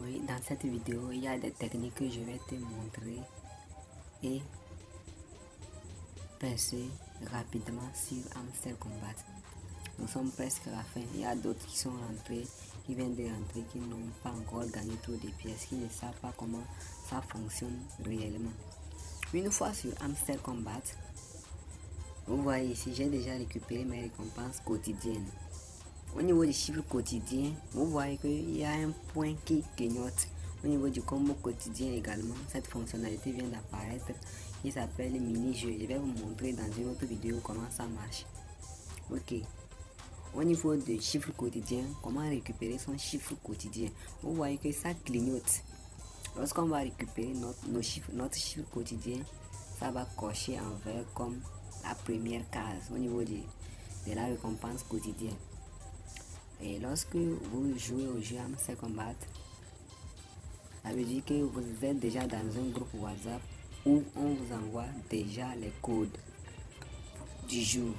Oui, dans cette vidéo, il y a des techniques que je vais te montrer et passer rapidement sur Amstel Combat. Nous sommes presque à la fin. Il y a d'autres qui sont rentrés, qui viennent de rentrer, qui n'ont pas encore gagné trop de pièces, qui ne savent pas comment ça fonctionne réellement. Une fois sur Amstel Combat, vous voyez ici, j'ai déjà récupéré mes récompenses quotidiennes. Au niveau des chiffres quotidiens, vous voyez qu'il y a un point qui clignote. Au niveau du combo quotidien également, cette fonctionnalité vient d'apparaître qui s'appelle mini-jeu. Je vais vous montrer dans une autre vidéo comment ça marche. Ok. Au niveau des chiffres quotidiens, comment récupérer son chiffre quotidien. Vous voyez que ça clignote. Lorsqu'on va récupérer notre chiffre quotidien, ça va cocher en vert comme la première case au niveau de la récompense quotidienne. Et lorsque vous jouez au jeu Amstel Combat, ça veut dire que vous êtes déjà dans un groupe WhatsApp où on vous envoie déjà les codes du jour.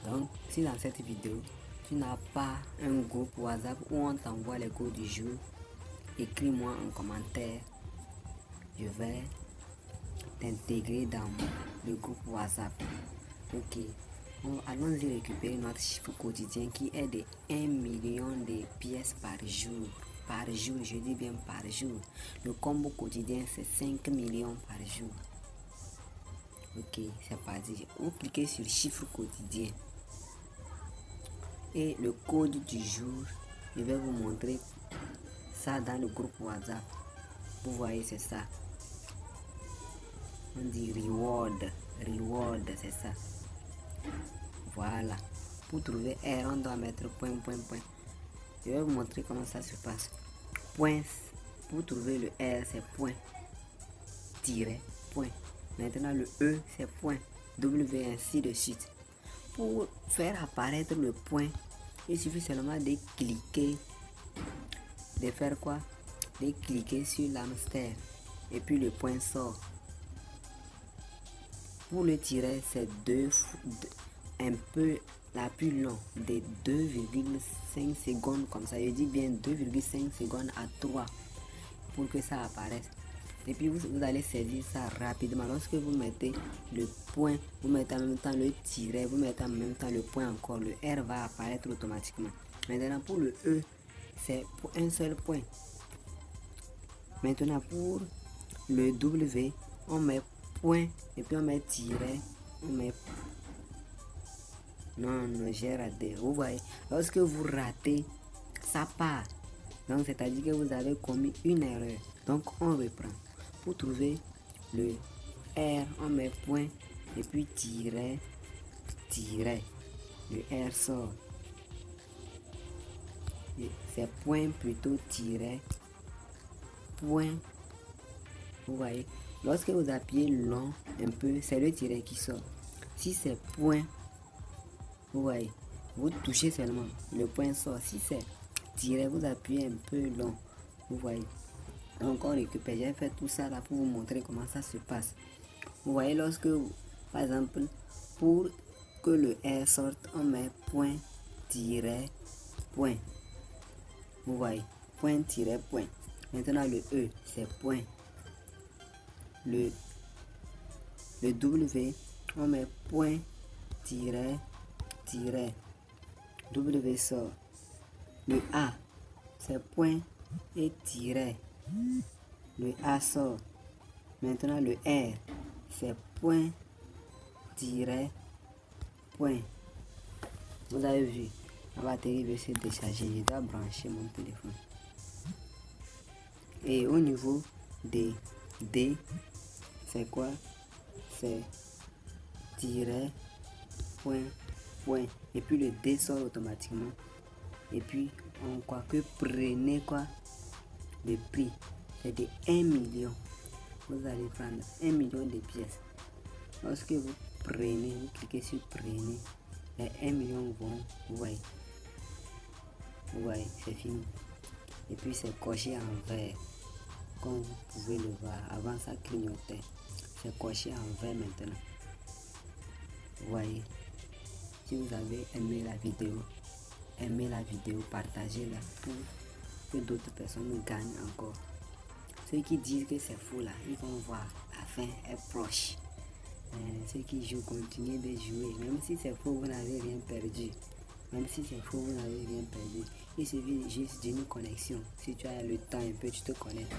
Donc, si dans cette vidéo, tu n'as pas un groupe WhatsApp où on t'envoie les codes du jour, écris-moi en commentaire. Je vais t'intégrer dans le groupe WhatsApp. Ok. Allons-y récupérer notre chiffre quotidien qui est de 1 million de pièces par jour. Par jour, je dis bien par jour. Le combo quotidien, c'est 5 millions par jour. Ok, c'est parti. Vous cliquez sur chiffre quotidien. Et le code du jour, je vais vous montrer ça dans le groupe WhatsApp. Vous voyez, c'est ça. On dit reward. Reward, c'est ça. Voilà. Pour trouver R, on doit mettre point. Je vais vous montrer comment ça se passe. Point. Pour trouver le R, c'est point. Tiret, point. Maintenant, le E, c'est point. W, ainsi de suite. Pour faire apparaître le point, il suffit seulement de cliquer. De faire quoi? De cliquer sur l'hamster. Et puis le point sort. Pour le tiret, c'est un peu la plus long, de 2,5 secondes comme ça. Je dis bien 2,5 secondes à 3 pour que ça apparaisse. Et puis vous allez saisir ça rapidement. Lorsque vous mettez le point, vous mettez en même temps le tiret, vous mettez en même temps le point encore. Le R va apparaître automatiquement. Maintenant pour le E, c'est pour un seul point. Maintenant pour le W, on met point et puis on met tiret, on met... Non, j'ai raté. Vous voyez, lorsque vous ratez, ça part. Donc c'est-à-dire que vous avez commis une erreur. Donc on reprend. Pour trouver le R, on met point et puis tiret. Le R sort. C'est point plutôt tiret. Point. Vous voyez, lorsque vous appuyez long un peu, c'est le tiret qui sort. Si c'est point, vous voyez, vous touchez seulement, le point sort. Si c'est tiret, vous appuyez un peu long. Vous voyez. Donc on récupère. J'ai fait tout ça là pour vous montrer comment ça se passe. Vous voyez, lorsque par exemple, pour que le R sorte, on met point, tiret, point. Vous voyez, point, tiret, point. Maintenant le E, c'est point. Le W, on met point, tiret, W sort. Le A, c'est point et tiret. Le A sort. Maintenant le R, c'est point, tiret, point. Vous avez vu, la batterie veut se décharger. Je dois brancher mon téléphone. Et au niveau des D, c'est quoi? C'est tiret, point. Et puis le D sort automatiquement. Et puis on croit que prenez quoi? Le prix. C'est de 1 million. Vous allez prendre 1 million de pièces. Lorsque vous prenez, vous cliquez sur prenez, les 1 million vont, vous voyez, c'est fini. Et puis c'est coché en vert, comme vous pouvez le voir. Avant ça clignotait, c'est coché en vert maintenant. Vous voyez. Si vous avez aimé la vidéo, partagez-la pour que d'autres personnes gagnent encore. Ceux qui disent que c'est faux là, ils vont voir la fin est proche. Ceux qui jouent, continuez de jouer. Même si c'est faux, vous n'avez rien perdu. Même si c'est faux, vous n'avez rien perdu. Il suffit juste d'une connexion. Si tu as le temps un peu, tu te connectes.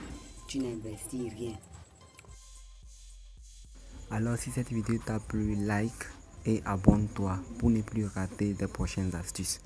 Tu n'investis rien. Alors si cette vidéo t'a plu, like et abonne-toi pour ne plus rater des prochaines astuces.